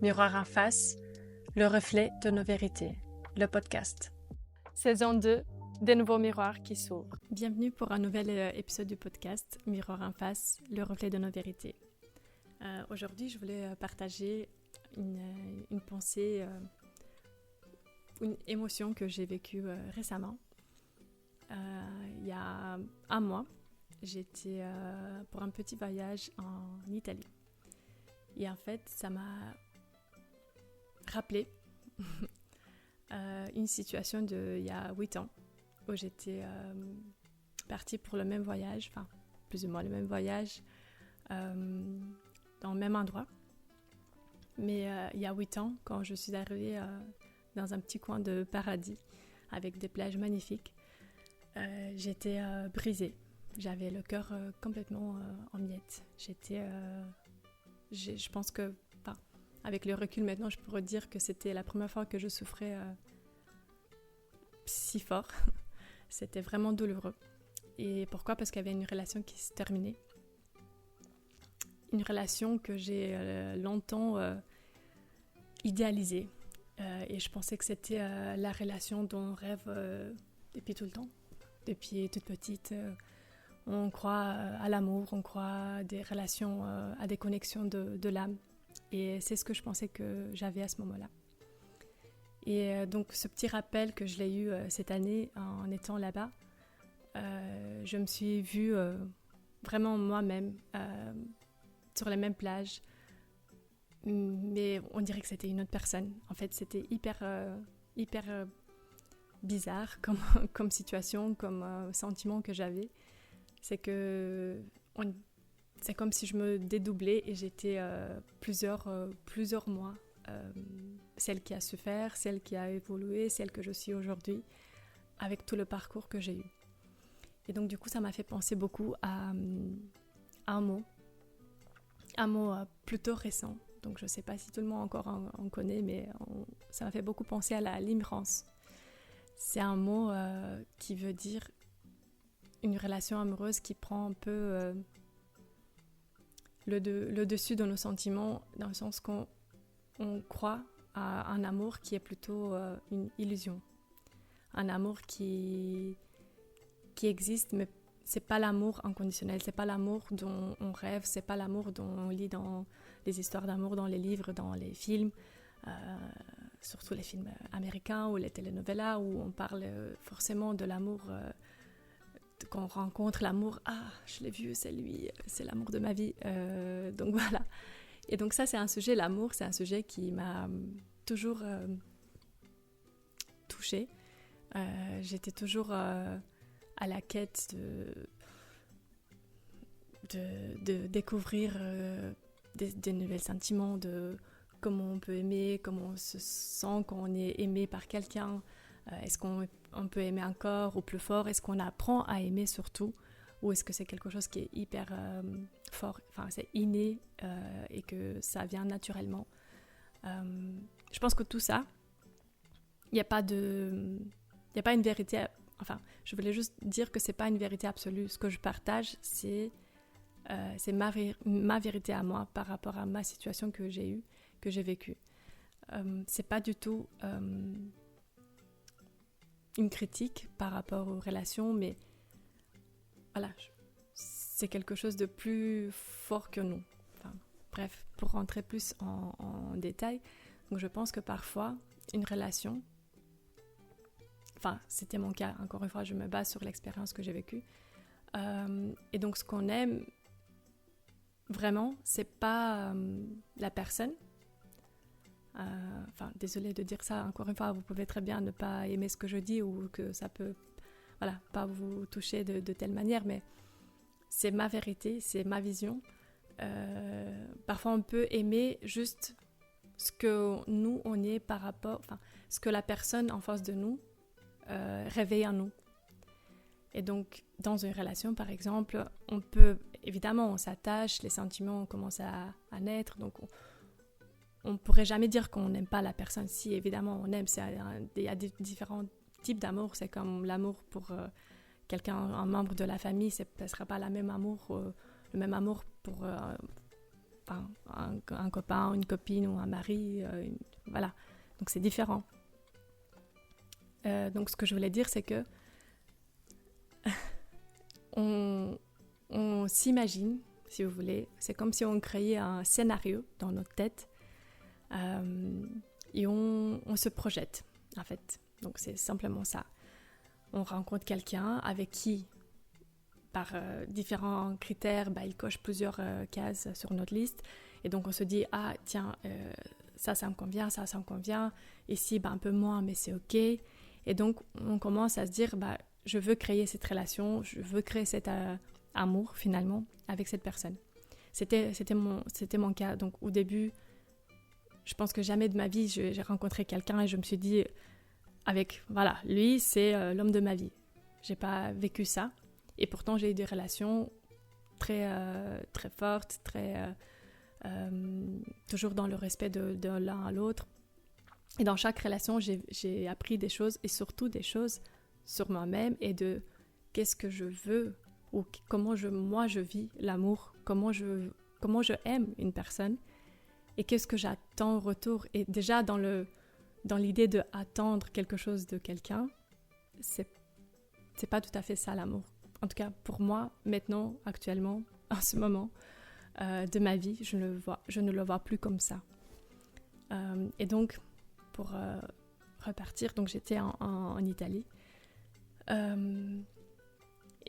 Miroir en face, le reflet de nos vérités, le podcast. Saison 2, des nouveaux miroirs qui s'ouvrent. Bienvenue pour un nouvel épisode du podcast Miroir en face, le reflet de nos vérités. Aujourd'hui, je voulais partager une pensée, une émotion que j'ai vécue récemment. Il y a un mois, j'étais pour un petit voyage en Italie. Et en fait, ça m'a rappelé une situation d'il y a 8 ans où j'étais partie pour le même voyage, enfin plus ou moins le même voyage dans le même endroit. Mais il y a 8 ans, quand je suis arrivée dans un petit coin de paradis avec des plages magnifiques, j'étais brisée. J'avais le cœur complètement en miettes. Je pense que, avec le recul maintenant, je pourrais dire que c'était la première fois que je souffrais si fort. C'était vraiment douloureux. Et pourquoi ? Parce qu'il y avait une relation qui se terminait. Une relation que j'ai longtemps idéalisée. Et je pensais que c'était la relation dont on rêve depuis tout le temps. Depuis toute petite, on croit à l'amour, on croit à des relations, à des connexions de l'âme. Et c'est ce que je pensais que j'avais à ce moment-là. Et donc ce petit rappel que je l'ai eu cette année en étant là-bas, je me suis vue vraiment moi-même sur les mêmes plages, mais on dirait que c'était une autre personne. En fait, c'était hyper bizarre comme situation, comme sentiment que j'avais. C'est comme si je me dédoublais et j'étais plusieurs mois, celle qui a souffert, celle qui a évolué, celle que je suis aujourd'hui, avec tout le parcours que j'ai eu. Et donc du coup, ça m'a fait penser beaucoup à un mot plutôt récent. Donc je ne sais pas si tout le monde encore en connaît, mais ça m'a fait beaucoup penser à la limerence. C'est un mot qui veut dire une relation amoureuse qui prend un peu le dessus de nos sentiments, dans le sens qu'on croit à un amour qui est plutôt une illusion. Un amour qui existe, mais c'est pas l'amour inconditionnel, c'est pas l'amour dont on rêve, c'est pas l'amour dont on lit dans les histoires d'amour, dans les livres, dans les films, surtout les films américains ou les telenovelas où on parle forcément de l'amour. Quand on rencontre l'amour, je l'ai vu, c'est lui, c'est l'amour de ma vie. Donc voilà. Et donc ça, c'est un sujet, l'amour, c'est un sujet qui m'a toujours touchée. J'étais toujours à la quête de découvrir des nouveaux sentiments, de comment on peut aimer, comment on se sent quand on est aimé par quelqu'un. Est-ce qu'on peut aimer encore ou plus fort ? Est-ce qu'on apprend à aimer surtout ? Ou est-ce que c'est quelque chose qui est hyper fort, enfin c'est inné et que ça vient naturellement. Je pense que tout ça, il n'y a pas une vérité, enfin je voulais juste dire que c'est pas une vérité absolue. Ce que je partage, c'est ma vérité à moi par rapport à ma situation que j'ai eue, que j'ai vécue. C'est pas du tout une critique par rapport aux relations, mais voilà, c'est quelque chose de plus fort que nous. Enfin, bref, pour rentrer plus en détail, donc je pense que parfois, une relation, enfin, c'était mon cas, encore une fois, je me base sur l'expérience que j'ai vécue, et donc ce qu'on aime vraiment, c'est pas la personne. Désolée de dire ça, encore une fois, vous pouvez très bien ne pas aimer ce que je dis ou que ça peut, pas vous toucher de telle manière, mais c'est ma vérité, c'est ma vision. Parfois, on peut aimer juste ce que nous, on est par rapport, ce que la personne en face de nous réveille en nous. Et donc, dans une relation, par exemple, on s'attache, les sentiments commencent à naître, donc on ne pourrait jamais dire qu'on n'aime pas la personne. Si, évidemment, on aime, il y a différents types d'amour. C'est comme l'amour pour quelqu'un, un membre de la famille, ce ne sera pas le même amour pour enfin, un copain, une copine ou un mari, voilà. Donc c'est différent. Donc ce que je voulais dire, c'est que on s'imagine, si vous voulez, c'est comme si on créait un scénario dans notre tête et on se projette, en fait. Donc c'est simplement ça. On rencontre quelqu'un avec qui, par différents critères, il coche plusieurs cases sur notre liste. Et donc on se dit, ah tiens, ça me convient, ça me convient. Ici, un peu moins, mais c'est OK. Et donc on commence à se dire, je veux créer cette relation, je veux créer cet amour finalement avec cette personne. C'était mon cas. Donc au début, je pense que jamais de ma vie j'ai rencontré quelqu'un et je me suis dit, voilà, lui c'est l'homme de ma vie. J'ai pas vécu ça. Et pourtant j'ai eu des relations très, très fortes, toujours dans le respect de l'un à l'autre. Et dans chaque relation, j'ai appris des choses et surtout des choses sur moi-même et de qu'est-ce que je veux ou comment moi je vis l'amour, comment je aime une personne et qu'est-ce que j'attends en retour. Et déjà dans l'idée d'attendre quelque chose de quelqu'un, c'est pas tout à fait ça l'amour. En tout cas pour moi, maintenant, actuellement, en ce moment de ma vie, je ne le vois plus comme ça. Et donc, pour repartir, donc j'étais en Italie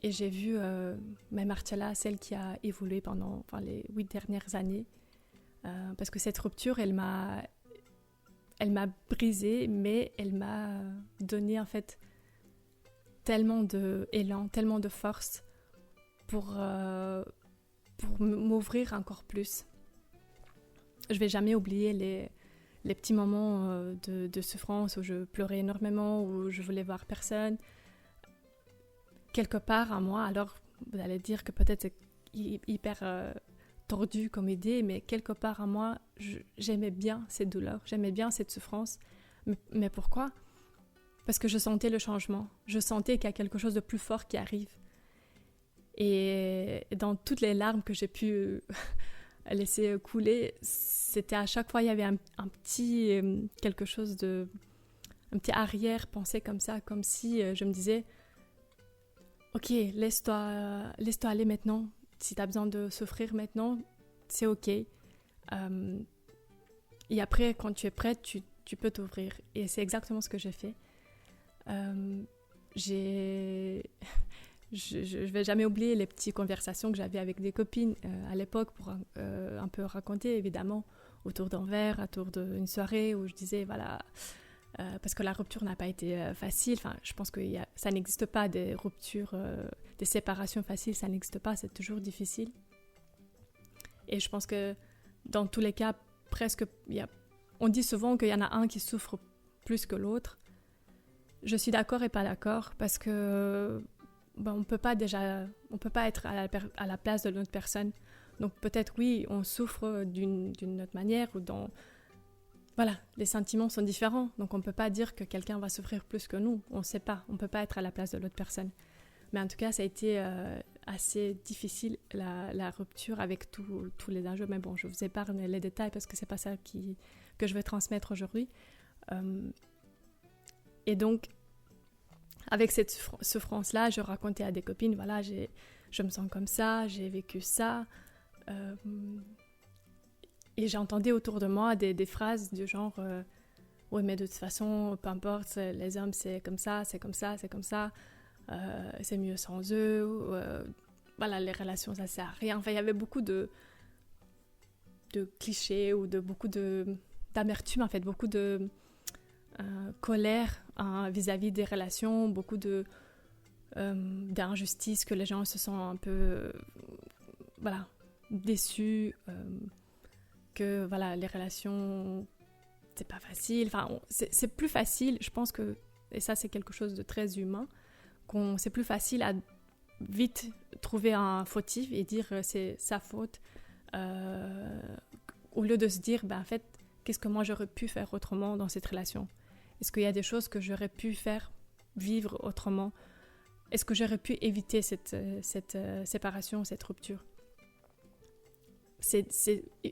et j'ai vu Marcella, celle qui a évolué pendant les 8 dernières années, parce que cette rupture, elle m'a brisée, mais elle m'a donné en fait tellement d'élan, tellement de force pour m'ouvrir encore plus. Je vais jamais oublier les petits moments de souffrance où je pleurais énormément, où je voulais voir personne. Quelque part à moi, alors vous allez dire que peut-être c'est hyper tordu comme idée, mais quelque part à moi, j'aimais bien cette douleur, j'aimais bien cette souffrance. Mais pourquoi ? Parce que je sentais le changement, je sentais qu'il y a quelque chose de plus fort qui arrive. Et dans toutes les larmes que j'ai pu laisser couler, c'était à chaque fois, il y avait un petit quelque chose un petit arrière-pensée comme ça, comme si je me disais, ok, laisse-toi aller maintenant, si tu as besoin de souffrir maintenant, c'est ok. Et après, quand tu es prête, tu peux t'ouvrir. Et c'est exactement ce que j'ai fait. Je vais jamais oublier les petites conversations que j'avais avec des copines à l'époque pour un peu raconter, évidemment, autour d'un verre, autour d'une soirée où je disais, voilà, parce que la rupture n'a pas été facile. Enfin, je pense que ça n'existe pas des ruptures, des séparations faciles, ça n'existe pas, c'est toujours difficile. Et je pense que dans tous les cas, presque, on dit souvent qu'il y en a un qui souffre plus que l'autre. Je suis d'accord et pas d'accord parce que on peut pas être à la place de l'autre personne. Donc peut-être oui, on souffre d'une autre manière ou voilà, les sentiments sont différents. Donc on peut pas dire que quelqu'un va souffrir plus que nous. On sait pas, on peut pas être à la place de l'autre personne. Mais en tout cas, ça a été assez difficile la rupture avec tous les enjeux. Mais bon, je vous épargne les détails parce que c'est pas ça que je vais transmettre aujourd'hui. Et donc avec cette souffrance-là, je racontais à des copines, voilà, je me sens comme ça, j'ai vécu ça. Et j'entendais autour de moi des phrases du genre oui, mais de toute façon, peu importe, les hommes, c'est comme ça, c'est comme ça, c'est comme ça. C'est mieux sans eux. Voilà, les relations, ça sert à rien. Enfin, il y avait beaucoup de clichés ou beaucoup d'amertume, en fait, beaucoup de colère vis-à-vis des relations, beaucoup d'injustice, que les gens se sentent un peu déçus, que voilà, les relations, c'est pas facile. Enfin, c'est plus facile, je pense que, et ça c'est quelque chose de très humain, c'est plus facile à vite trouver un fautif et dire c'est sa faute, au lieu de se dire, en fait, qu'est-ce que moi j'aurais pu faire autrement dans cette relation ? Est-ce qu'il y a des choses que j'aurais pu faire vivre autrement ? Est-ce que j'aurais pu éviter cette séparation, cette rupture ?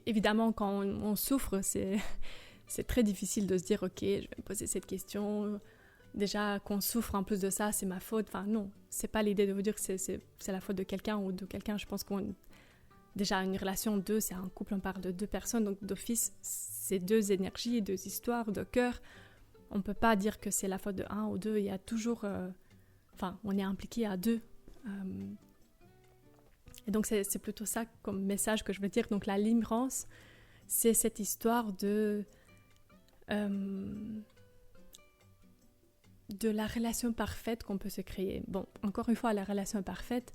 évidemment, quand on souffre, c'est très difficile de se dire, ok, je vais me poser cette question. Déjà, qu'on souffre en plus de ça, c'est ma faute. Enfin, non, c'est pas l'idée de vous dire que c'est la faute de quelqu'un ou de quelqu'un. Je pense déjà, une relation de deux, c'est un couple, on parle de deux personnes. Donc, d'office, c'est deux énergies, deux histoires, deux cœurs. On peut pas dire que c'est la faute de un ou deux. Il y a toujours... on est impliqué à deux. Et donc, c'est plutôt ça comme message que je veux dire. Donc, la limerence, c'est cette histoire de la relation parfaite qu'on peut se créer. Bon, encore une fois, la relation parfaite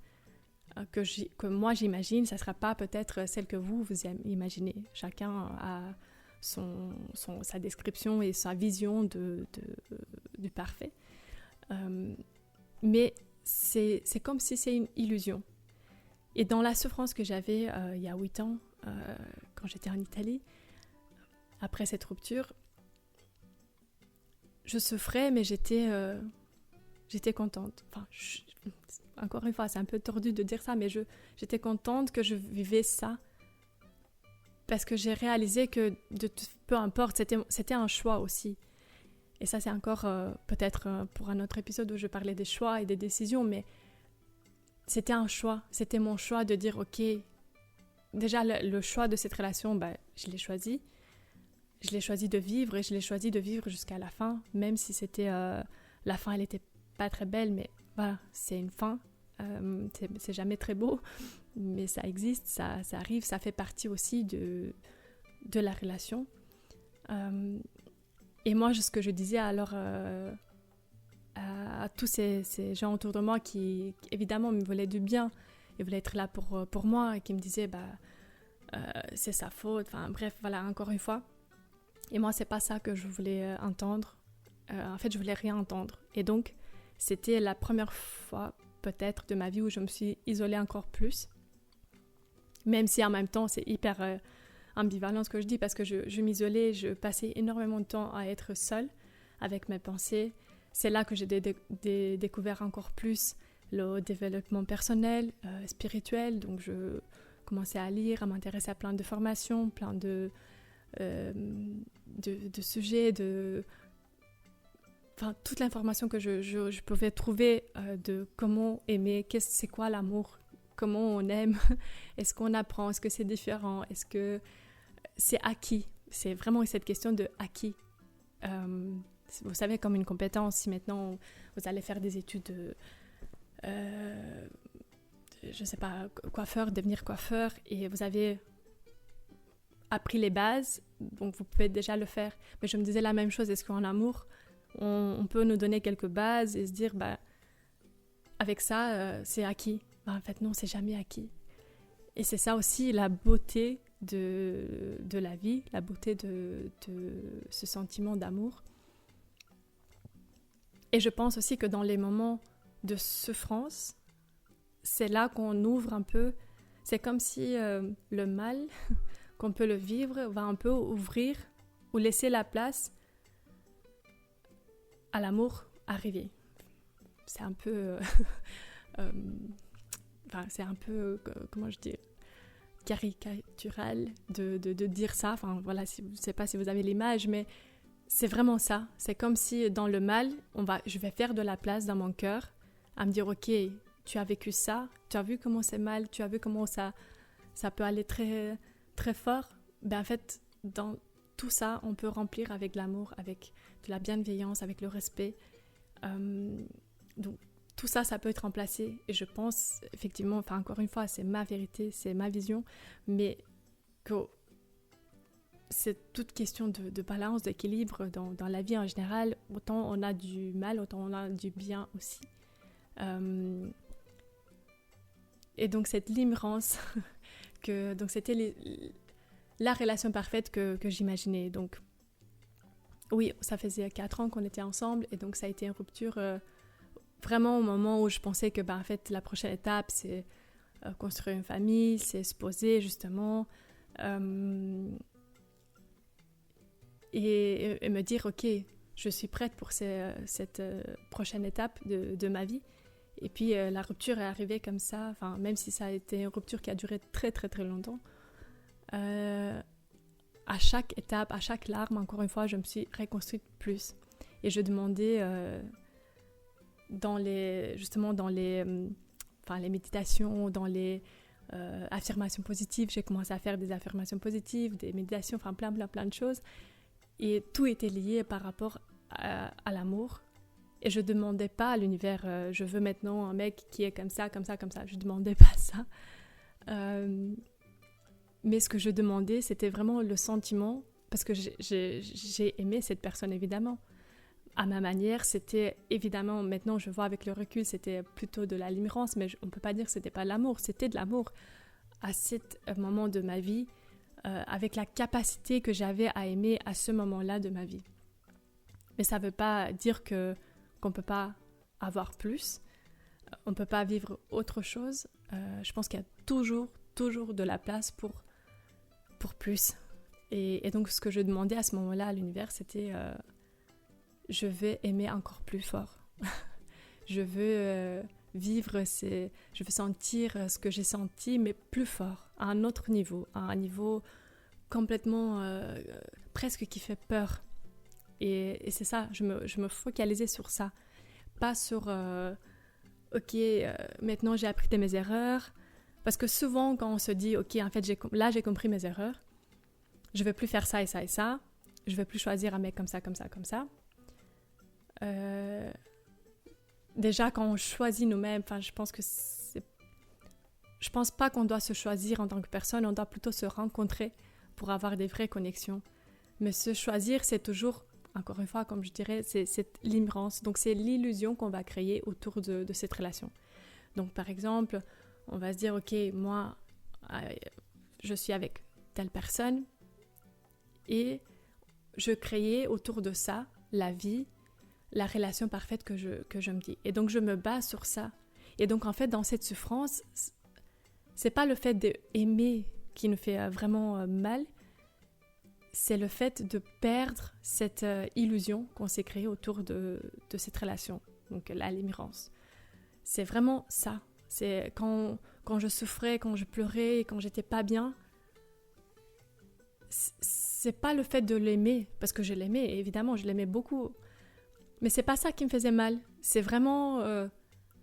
que moi j'imagine, ça ne sera pas peut-être celle que vous imaginez. Chacun a sa description et sa vision du parfait. Mais c'est comme si c'est une illusion. Et dans la souffrance que j'avais il y a 8 ans, quand j'étais en Italie, après cette rupture, je souffrais, mais j'étais contente. Enfin, encore une fois, c'est un peu tordu de dire ça, mais j'étais contente que je vivais ça. Parce que j'ai réalisé que peu importe, c'était un choix aussi. Et ça, c'est encore peut-être pour un autre épisode où je parlais des choix et des décisions, mais c'était un choix. C'était mon choix de dire, ok, déjà le choix de cette relation, je l'ai choisi. Je l'ai choisi de vivre et je l'ai choisi de vivre jusqu'à la fin, même si c'était la fin, elle n'était pas très belle, mais voilà, c'est une fin. C'est jamais très beau, mais ça existe, ça arrive, ça fait partie aussi de la relation. Et moi, ce que je disais alors à tous ces gens autour de moi qui évidemment me voulaient du bien, ils voulaient être là pour moi et qui me disaient c'est sa faute, enfin bref, voilà, encore une fois. Et moi, c'est pas ça que je voulais entendre. En fait, je voulais rien entendre. Et donc, c'était la première fois peut-être de ma vie où je me suis isolée encore plus. Même si en même temps, c'est hyper ambivalent ce que je dis, parce que je m'isolais, je passais énormément de temps à être seule avec mes pensées. C'est là que j'ai découvert encore plus le développement personnel, spirituel. Donc, je commençais à lire, à m'intéresser à plein de formations, plein de sujets, toute l'information que je pouvais trouver de comment aimer, c'est quoi l'amour, comment on aime, est-ce qu'on apprend, est-ce que c'est différent, est-ce que c'est acquis, c'est vraiment cette question de acquis. Vous savez, comme une compétence, si maintenant vous allez faire des études je sais pas, devenir coiffeur, et vous avez appris les bases, donc vous pouvez déjà le faire. Mais je me disais la même chose, est-ce qu'en amour, on peut nous donner quelques bases et se dire, avec ça, c'est acquis. En fait, non, c'est jamais acquis. Et c'est ça aussi la beauté de la vie, la beauté de ce sentiment d'amour. Et je pense aussi que dans les moments de souffrance, c'est là qu'on ouvre un peu, c'est comme si le mal... qu'on peut le vivre, va un peu ouvrir ou laisser la place à l'amour arriver. C'est un peu... c'est un peu, comment je dis, caricatural de dire ça. Enfin, voilà, je ne sais pas si vous avez l'image, mais c'est vraiment ça. C'est comme si dans le mal, je vais faire de la place dans mon cœur à me dire, ok, tu as vécu ça, tu as vu comment c'est mal, tu as vu comment ça peut aller très... très fort, en fait, dans tout ça, on peut remplir avec l'amour, avec de la bienveillance, avec le respect. Donc, tout ça, ça peut être remplacé. Et je pense, effectivement, encore une fois, c'est ma vérité, c'est ma vision, mais que c'est toute question de balance, d'équilibre dans la vie en général. Autant on a du mal, autant on a du bien aussi. Et donc, cette limerence... donc c'était la relation parfaite que j'imaginais. Donc oui, ça faisait 4 ans qu'on était ensemble, et donc ça a été une rupture vraiment au moment où je pensais que en fait la prochaine étape c'est construire une famille, c'est se poser justement et me dire ok, je suis prête pour cette prochaine étape de ma vie. Et puis la rupture est arrivée comme ça, même si ça a été une rupture qui a duré très très très longtemps. à chaque étape, à chaque larme, encore une fois, je me suis reconstruite plus. Et je demandais dans les méditations, dans les affirmations positives, j'ai commencé à faire des affirmations positives, des méditations, enfin plein de choses. Et tout était lié par rapport à l'amour. Et je ne demandais pas à l'univers, je veux maintenant un mec qui est comme ça. Je ne demandais pas ça. Mais ce que je demandais, c'était vraiment le sentiment, parce que j'ai aimé cette personne, évidemment. À ma manière, c'était évidemment, maintenant je vois avec le recul, c'était plutôt de la limerence, mais on ne peut pas dire que ce n'était pas de l'amour, c'était de l'amour. À cet moment de ma vie, avec la capacité que j'avais à aimer à ce moment-là de ma vie. Mais ça ne veut pas dire qu'on ne peut pas avoir plus, on ne peut pas vivre autre chose. Je pense qu'il y a toujours de la place pour plus. Et donc ce que je demandais à ce moment-là à l'univers, c'était je veux aimer encore plus fort. Je veux vivre, je veux sentir ce que j'ai senti, mais plus fort, à un autre niveau, à un niveau complètement presque qui fait peur. Et c'est ça, je me focalisais sur ça. Pas sur maintenant j'ai appris de mes erreurs. Parce que souvent, quand on se dit, ok, en fait, j'ai compris mes erreurs, je ne vais plus faire ça et ça et ça, je ne vais plus choisir un mec comme ça. Déjà, quand on choisit nous-mêmes, je pense pas qu'on doit se choisir en tant que personne, on doit plutôt se rencontrer pour avoir des vraies connexions. Mais se choisir, c'est toujours, encore une fois, comme je dirais, c'est cette limerence. Donc, c'est l'illusion qu'on va créer autour de cette relation. Donc, par exemple, on va se dire, ok, moi, je suis avec telle personne et je créais autour de ça la vie, la relation parfaite que je me dis. Et donc, je me base sur ça. Et donc, en fait, dans cette souffrance, c'est pas le fait d'aimer qui nous fait vraiment mal, c'est le fait de perdre cette illusion qu'on s'est créée autour de cette relation, donc la limerence. C'est vraiment ça. C'est quand je souffrais, quand je pleurais, quand j'étais pas bien, c'est pas le fait de l'aimer, parce que je l'aimais, évidemment, je l'aimais beaucoup, mais c'est pas ça qui me faisait mal. C'est vraiment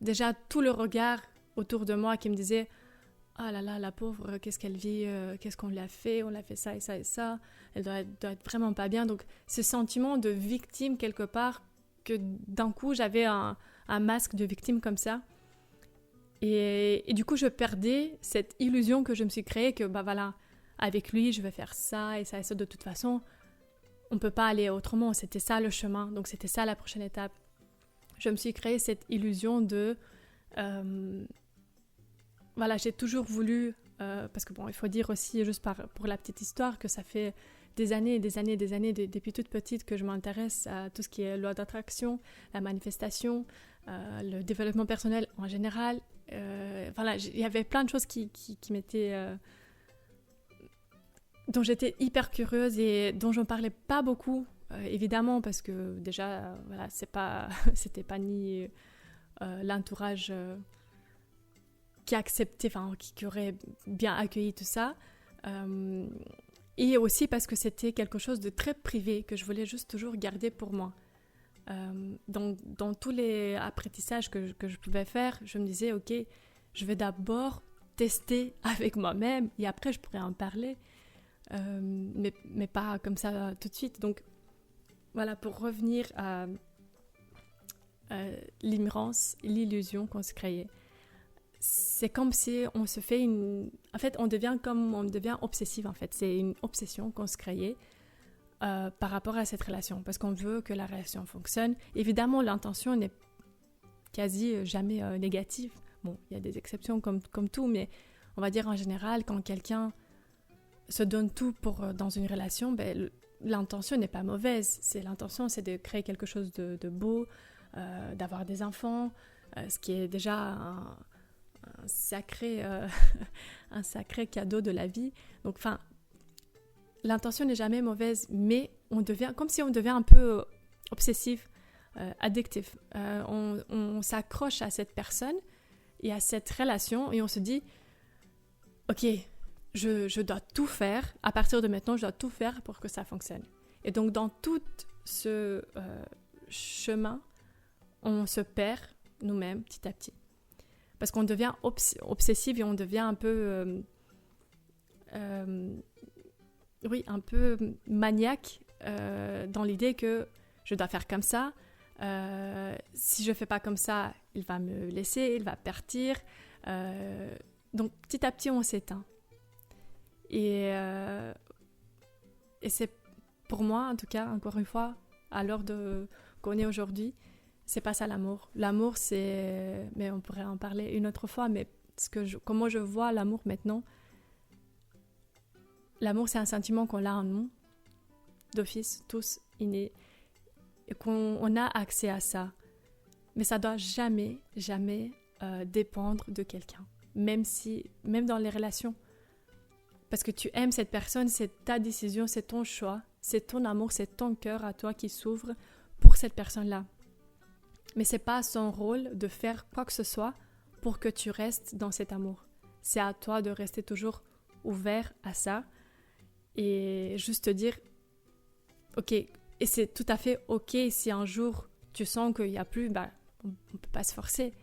déjà tout le regard autour de moi qui me disait « Ah là là, la pauvre, qu'est-ce qu'elle vit, qu'est-ce qu'on lui a fait, on l'a fait ça et ça et ça, elle doit être vraiment pas bien. » Donc ce sentiment de victime quelque part, que d'un coup j'avais un masque de victime comme ça. Et du coup, je perdais cette illusion que je me suis créée que, avec lui, je vais faire ça et ça et ça. De toute façon, on ne peut pas aller autrement. C'était ça le chemin. Donc, c'était ça la prochaine étape. Je me suis créée cette illusion de... j'ai toujours voulu... parce que il faut dire aussi, juste pour la petite histoire, que ça fait des années, depuis toute petite, que je m'intéresse à tout ce qui est loi d'attraction, la manifestation, le développement personnel en général. Il y avait plein de choses qui m'étaient... dont j'étais hyper curieuse et dont je ne parlais pas beaucoup, évidemment, parce que déjà, c'était pas ni l'entourage qui acceptait, qui aurait bien accueilli tout ça. Et aussi parce que c'était quelque chose de très privé que je voulais juste toujours garder pour moi. Dans tous les apprentissages que je pouvais faire, je me disais, ok, je vais d'abord tester avec moi-même et après je pourrais en parler, mais pas comme ça tout de suite. Donc voilà, pour revenir à l'ignorance, l'illusion qu'on se créait. C'est comme si on se fait En fait, on devient obsessif, en fait. C'est une obsession qu'on se créait par rapport à cette relation, parce qu'on veut que la relation fonctionne. Évidemment, l'intention n'est quasi jamais négative. Bon, il y a des exceptions comme tout, mais on va dire en général, quand quelqu'un se donne tout dans une relation, l'intention n'est pas mauvaise. L'intention, c'est de créer quelque chose de beau, d'avoir des enfants, ce qui est déjà un sacré cadeau de la vie. Donc, l'intention n'est jamais mauvaise, mais on devient comme si on devient un peu obsessif, addictif. On s'accroche à cette personne et à cette relation et on se dit, ok, je dois tout faire, à partir de maintenant, je dois tout faire pour que ça fonctionne. Et donc, dans tout ce chemin, on se perd nous-mêmes petit à petit. Parce qu'on devient obsessif et on devient un peu, un peu maniaque dans l'idée que je dois faire comme ça. Si je ne fais pas comme ça, il va me laisser, il va partir. Donc, petit à petit, on s'éteint. Et c'est pour moi, en tout cas, encore une fois, à l'heure qu'on est aujourd'hui, c'est pas ça l'amour. L'amour, c'est... Mais on pourrait en parler une autre fois, mais comment je vois l'amour maintenant, l'amour, c'est un sentiment qu'on a en nous, d'office, tous, innés, et qu'on a accès à ça. Mais ça doit jamais, jamais dépendre de quelqu'un. Même dans les relations. Parce que tu aimes cette personne, c'est ta décision, c'est ton choix, c'est ton amour, c'est ton cœur à toi qui s'ouvre pour cette personne-là. Mais c'est pas son rôle de faire quoi que ce soit pour que tu restes dans cet amour. C'est à toi de rester toujours ouvert à ça et juste te dire, ok, et c'est tout à fait ok si un jour tu sens qu'il n'y a plus, on ne peut pas se forcer.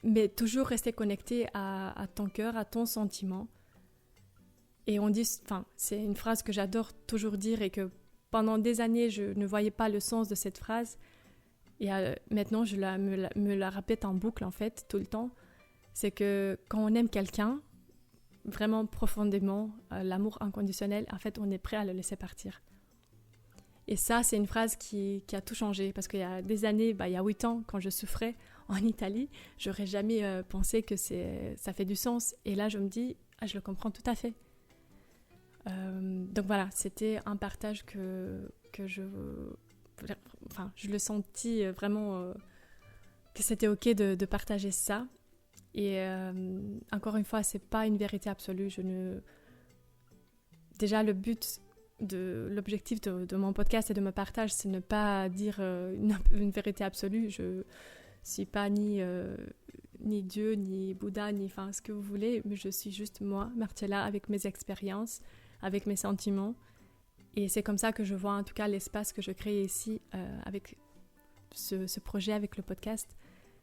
Mais toujours rester connecté à ton cœur, à ton sentiment. Et on dit, c'est une phrase que j'adore toujours dire et que pendant des années, je ne voyais pas le sens de cette phrase. Et maintenant, je me la répète en boucle, en fait, tout le temps. C'est que quand on aime quelqu'un, vraiment profondément, l'amour inconditionnel, en fait, on est prêt à le laisser partir. Et ça, c'est une phrase qui a tout changé. Parce qu'il y a des années, il y a 8 ans, quand je souffrais en Italie, j'aurais jamais pensé que ça fait du sens. Et là, je me dis, je le comprends tout à fait. Donc voilà, c'était un partage que je le sentis vraiment que c'était ok de partager ça. Et encore une fois, c'est pas une vérité absolue. Déjà, l'objectif de mon podcast et de mon partage, c'est ne pas dire une vérité absolue. Je suis pas ni Dieu, ni Bouddha, ni ce que vous voulez, mais je suis juste moi, Marcella, avec mes expériences, avec mes sentiments. Et c'est comme ça que je vois en tout cas l'espace que je crée ici avec ce projet, avec le podcast.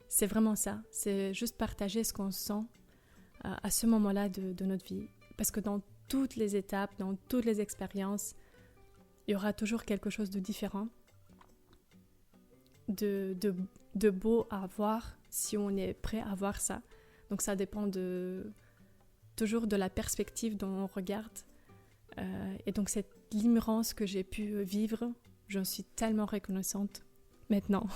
C'est vraiment ça, c'est juste partager ce qu'on sent à ce moment-là de notre vie. Parce que dans toutes les étapes, dans toutes les expériences, il y aura toujours quelque chose de différent, de beau à voir si on est prêt à voir ça. Donc ça dépend toujours de la perspective dont on regarde. Et donc cette l'immense que j'ai pu vivre, j'en suis tellement reconnaissante maintenant.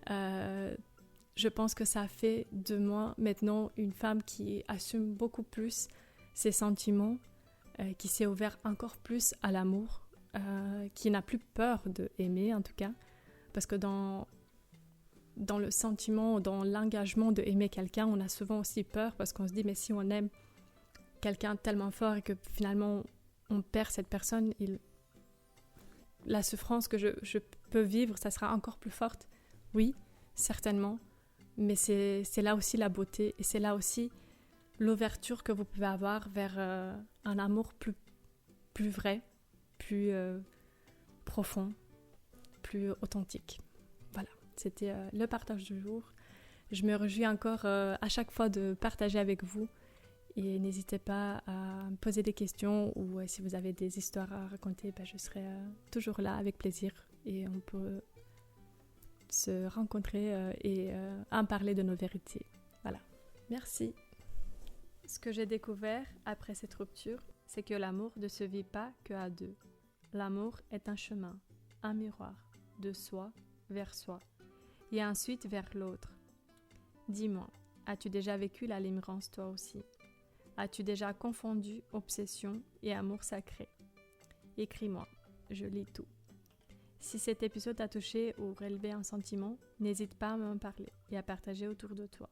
Je pense que ça fait de moi maintenant une femme qui assume beaucoup plus ses sentiments, qui s'est ouverte encore plus à l'amour, qui n'a plus peur d'aimer en tout cas, parce que dans le sentiment, dans l'engagement d'aimer quelqu'un, on a souvent aussi peur parce qu'on se dit mais si on aime quelqu'un tellement fort et que finalement on perd cette personne, la souffrance que je peux vivre, ça sera encore plus forte. Oui, certainement, mais c'est là aussi la beauté et c'est là aussi l'ouverture que vous pouvez avoir vers un amour plus vrai, plus profond, plus authentique. Voilà, c'était le partage du jour. Je me réjouis encore à chaque fois de partager avec vous. Et n'hésitez pas à me poser des questions ou si vous avez des histoires à raconter, je serai toujours là avec plaisir et on peut se rencontrer et en parler de nos vérités. Voilà, merci. Ce que j'ai découvert après cette rupture, c'est que l'amour ne se vit pas qu'à deux. L'amour est un chemin, un miroir, de soi vers soi et ensuite vers l'autre. Dis-moi, as-tu déjà vécu la limerence toi aussi ? As-tu déjà confondu obsession et amour sacré ? Écris-moi, je lis tout. Si cet épisode t'a touché ou relevé un sentiment, n'hésite pas à m'en parler et à partager autour de toi.